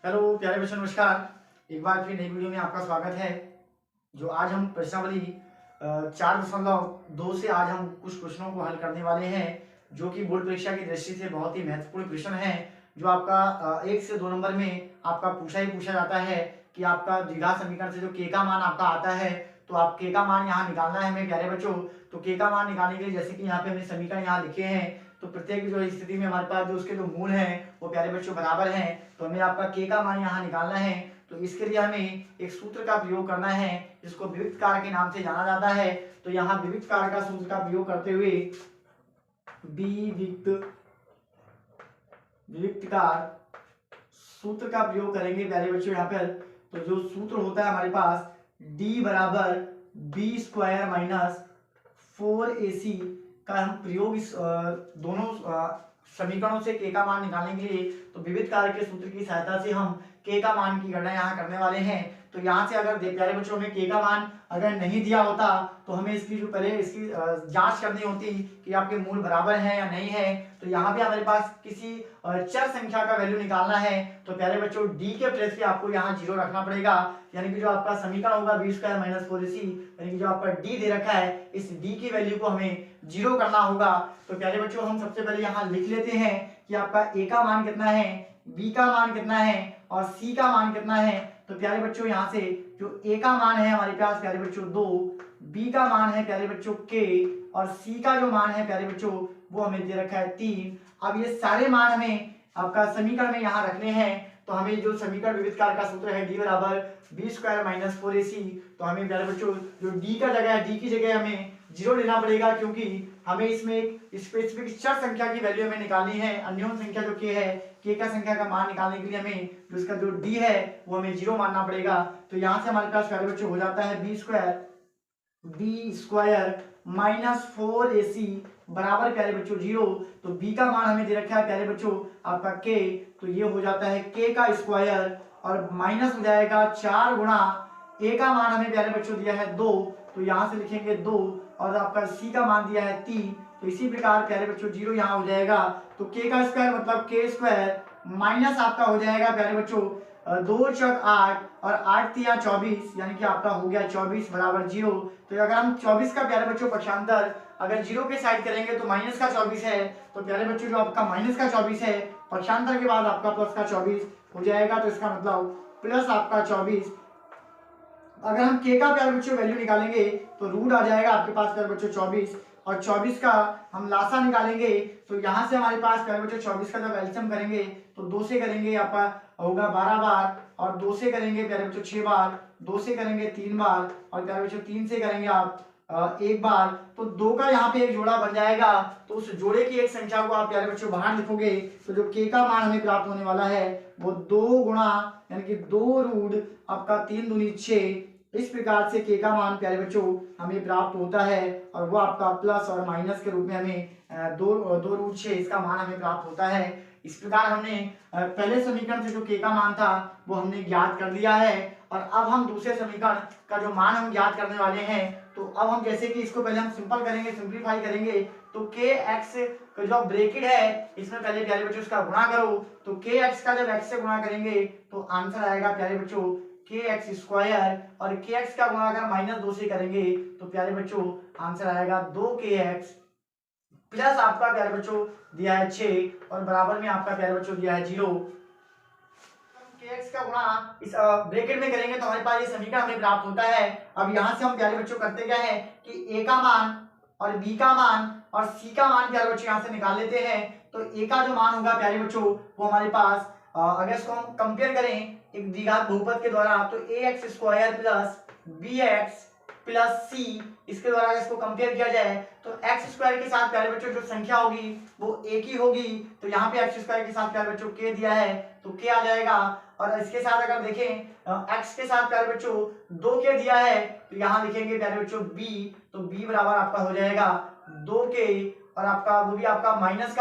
Hello प्यारे बच्चों, नमस्कार। एक बार फिर नई वीडियो में आपका स्वागत है। जो आज हम प्रश्नावली 4.2 से आज हम कुछ प्रश्नों को हल करने वाले हैं, जो कि बोर्ड परीक्षा की दृष्टि से बहुत ही महत्वपूर्ण प्रश्न है। जो आपका 1 से 2 नंबर में आपका पूछा जाता है कि आपका द्विघात समीकरण से जो के का मान आपका आता है, तो आप के का मान यहाँ निकालना है हमें प्यारे बच्चों। तो के का मान निकालने के लिए जैसे कि यहाँ पे हमने समीकरण यहाँ लिखे हैं, तो प्रत्येक जो स्थिति में हमारे पास जो उसके जो मूल हैं वो प्यारे बच्चों बराबर हैं। तो हमें आपका के का मान यहाँ निकालना है। तो इसके लिए हमें एक सूत्र का प्रयोग करना है, जिसको विविक्त कारक के नाम से जाना जाता है। तो यहाँ विविक्त कारक का सूत्र का प्रयोग करते हुए विविक्त कार सूत्र का प्रयोग करेंगे प्यारे बच्चों यहाँ पर। तो जो सूत्र होता है हमारे पास d बराबर बी स्क्वायर माइनस 4ac का हम प्रयोग इस दोनों समीकरणों से के का मान निकालने के लिए, तो विविध कारक के सूत्र की सहायता से हम के का मान की गणना यहाँ करने वाले हैं। तो यहाँ से अगर प्यारे बच्चों में के का मान अगर नहीं दिया होता, तो हमें इसकी जो पहले इसकी जांच करनी होती कि आपके मूल बराबर हैं या नहीं है। तो यहाँ पे हमारे पास किसी चर संख्या का वैल्यू निकालना है। तो प्यारे बच्चों डी के प्लेस पे आपको यहाँ 0 रखना पड़ेगा, यानी कि जो आपका समीकरण होगा बी स्क्वायर माइनस 4ac, यानी कि जो आपका डी दे रखा है, इस डी की वैल्यू को हमें 0 करना होगा। तो प्यारे बच्चों हम सबसे पहले यहाँ लिख लेते हैं कि आपका ए का मान कितना है, बी का मान कितना है और सी का मान कितना है। तो प्यारे बच्चों यहाँ से जो ए का मान है हमारे पास प्यारे बच्चों 2, बी का मान है प्यारे बच्चों के, और सी का जो मान है प्यारे बच्चों वो हमें दे रखा है 3। अब ये सारे मान हमें आपका समीकरण में यहाँ रखने हैं। तो हमें जो समीकरण विविध कारक का सूत्र है डी बराबर बी स्क्वायर माइनस 4ac, तो हमें प्यारे बच्चों जो डी का जगह है, डी की जगह हमें 0 लेना पड़ेगा, क्योंकि हमें इसमें एक स्पेसिफिक चर संख्या की वैल्यू हमें निकालनी है। अन्योन संख्या जो के है, के का संख्या का मान निकालने के लिए हमें जो इसका जो डी है वो हमें 0 मानना पड़ेगा। तो यहाँ से हमारे पास प्यारे बच्चों हो जाता है बी स्क्वायर माइनस 4ac बराबर प्यारे बच्चों 0। तो b का मान हमें दे रखा है प्यारे बच्चों आपका k, तो ये हो जाता है k का स्क्वायर और माइनस हो जाएगा 4 गुणा a का मान हमें प्यारे बच्चों दिया है 2, तो यहाँ से लिखेंगे 2, और आपका c का मान दिया है 3। तो इसी प्रकार प्यारे बच्चों 0 यहाँ हो जाएगा। तो k का स्क्वायर मतलब k स्क्वायर माइनस आपका हो जाएगा प्यारे बच्चों 2 चौक 8 और 8 तिया 24, यानी कि आपका हो गया 24 बराबर 0। तो अगर हम 24 का प्यारे बच्चों पक्षांतर अगर 0 के साइड करेंगे तो माइनस का 24 है। तो प्यारे बच्चों जो आपका माइनस का 24 है, पक्षांतर के बाद आपका प्लस का 24 हो जाएगा। तो इसका मतलब प्लस आपका 24। अगर हम के का प्यारे बच्चों वैल्यू निकालेंगे तो रूट आ जाएगा आपके पास प्यारे बच्चों 24, और 24 का हम लासा निकालेंगे। तो यहाँ से हमारे पास प्यारे बच्चों 24 का जब एलसीएम करेंगे तो 2 से करेंगे आपका होगा 12 बार, और 2 से करेंगे प्यारे बच्चों 6 बार, 2 से करेंगे 3 बार, और प्यारे बच्चों 3 से करेंगे आप 1 बार। तो 2 का यहाँ पे एक जोड़ा बन जाएगा। तो उस जोड़े की एक संख्या को आप प्यारे बच्चों बाहर लिखोगे, तो जो के का मान हमें प्राप्त होने वाला है वो 2 गुणा यानी कि 2 रूट आपका 3 दूनी 6। इस प्रकार से के का मान प्यारे बच्चों हमें प्राप्त होता है, और वो आपका प्लस और माइनस के रूप में हमें 2 रूट 6 इसका मान हमें प्राप्त होता है। इस प्रकार हमने पहले समीकरण से जो के का मान था वो हमने ज्ञात कर लिया है। और अब हम दूसरे समीकरण का जो मान हम ज्ञात करने वाले हैं, तो अब हम जैसे कि इसको पहले हम सिंपल करेंगे, सिंप्लीफाई करेंगे। तो के एक्स का जो ब्रैकेट है इसमें पहले प्यारे बच्चों इसका गुणा करो। तो के एक्स का जब एक्स से गुणा करेंगे तो आंसर आएगा प्यारे बच्चों के एक्स स्क्वायर, और के एक्स का गुणा अगर माइनस 2 से करेंगे तो प्यारे बच्चों आंसर आएगा 2kx प्लस आपका प्यारे बच्चों दिया है 6 और बराबर में आपका प्यारे बच्चों दिया है 0। kx का गुणा इस ब्रैकेट में करेंगे तो हमारे पास ये समीकरण हमें प्राप्त होता है। अब यहाँ से हम प्यारे बच्चों करते क्या है कि a का मान और b का मान और c का मान प्यारे बच्चों यहाँ से निकाल लेते हैं। तो a का जो मान होगा प्यारे बच्चों वो हमारे पास अगर इसको हम कंपेयर करें एक द्विघात बहुपद के द्वारा, तो ax square plus bx plus c, इसके द्वारा अगर इसको कंपेयर किया जाए तो x स्क्वायर के साथ प्यारे बच्चों जो संख्या होगी वो एक ही होगी। तो यहाँ पे x स्क्वायर के साथ प्यारे बच्चों k दिया है तो k आ जाएगा, और इसके साथ अगर देखें x के साथ प्यारे बच्चों 2k दिया है तो यहाँ लिखेंगे प्यारे बच्चों b, तो b बराबर आपका हो जाएगा 2k, और आपका वो भी आपका माइनस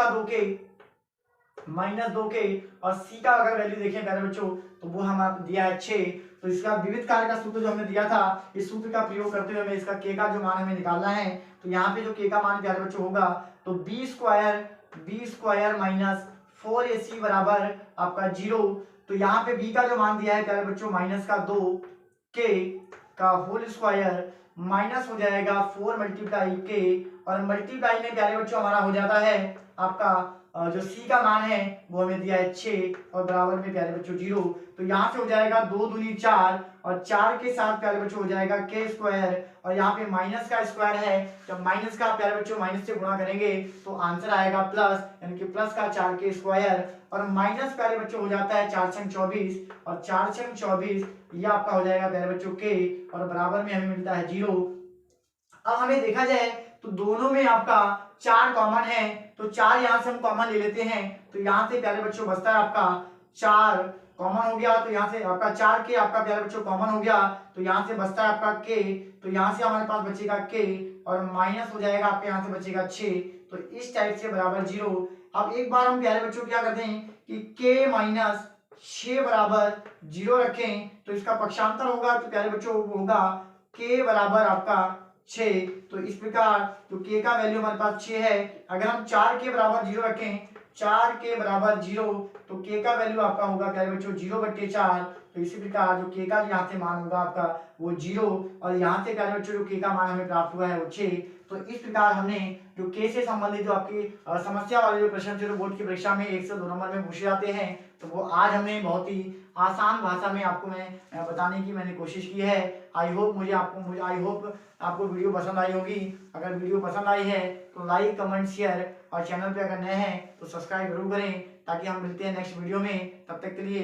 2k, और c का अगर वैल्यू देखें प्यारे बच्चों तो वो हम आप दिया है 6। तो इसका विविध कार्य का सूत्र जो हमने दिया था, इस सूत्र का प्रयोग करते हुए हमें इसका k का जो मान हमें निकालना है। तो यहाँ पे जो k का मान प्यारे बच्चों होगा तो बी स्क्वायर माइनस 4ac बराबर आपका 0। तो यहाँ पे b का जो मान दिया है प्यारे बच्चों माइनस का 2k का होल स्क्वायर माइनस हो जाएगा 4 मल्टीप्लाई k, और मल्टीप्लाई में प्यारे बच्चों हमारा हो जाता है आपका जो c का मान है वो हमें दिया है 6 और बराबर में प्यारे बच्चों 0। तो यहाँ से हो जाएगा 2 दूनी 4 और 4 के साथ प्यारे बच्चों हो जाएगा k स्क्वायर, और यहाँ पे माइनस का स्क्वायर है, जब माइनस का प्यारे बच्चों माइनस से गुणा करेंगे तो आंसर आएगा प्लस, यानी कि प्लस का 4k स्क्वायर, और माइनस प्यारे बच्चों हो जाता है 4 छंग 24 और 4 छंग 24 ये आपका हो जाएगा प्यारे बच्चों k, और बराबर में हमें मिलता है 0। अब हमें देखा जाए तो दोनों में आपका 4 कॉमन है, तो 4 यहाँ से हम कॉमन ले लेते हैं, तो यहाँ से प्यारे बच्चों बचता है आपका 4 कॉमन हो गया, तो यहाँ से आपका 4 के आपका प्यारे बच्चों कॉमन हो गया, तो यहाँ से बचता है आपका k, तो यहाँ से हमारे पास बचेगा k और माइनस हो जाएगा आपके यहाँ से बचेगा 6, तो इस टाइप से बराबर 0। अब एक बार हम प्यारे बच्चों क्या करते हैं कि k माइनस 6 बराबर 0 रखें, तो इसका पक्षांतर होगा तो प्यारे बच्चों होगा k बराबर आपका 6। तो इस प्रकार जो k का वैल्यू हमारे पास 6 है, अगर हम 4 के बराबर 0 रखें, 4 के बराबर 0, तो k का वैल्यू आपका होगा प्यारे बच्चों 0/4। तो इसी प्रकार जो k का यहाँ से मान होगा आपका वो 0, और यहाँ से प्यारे बच्चों जो k का मान हमें प्राप्त हुआ है वो 6। तो इस प्रकार हमने जो k से संबंधित जो आपकी समस्या वाले जो प्रश्न थे बोर्ड की परीक्षा में 1 से 2 नंबर में पूछे जाते हैं, तो वो आज हमने बहुत ही आसान भाषा में आपको मैं बताने की मैंने कोशिश की है। आई होप आपको वीडियो पसंद आई होगी। अगर वीडियो पसंद आई है तो लाइक कमेंट शेयर, और चैनल पे अगर नए हैं तो सब्सक्राइब जरूर करें, ताकि हम मिलते हैं नेक्स्ट वीडियो में। तब तक के लिए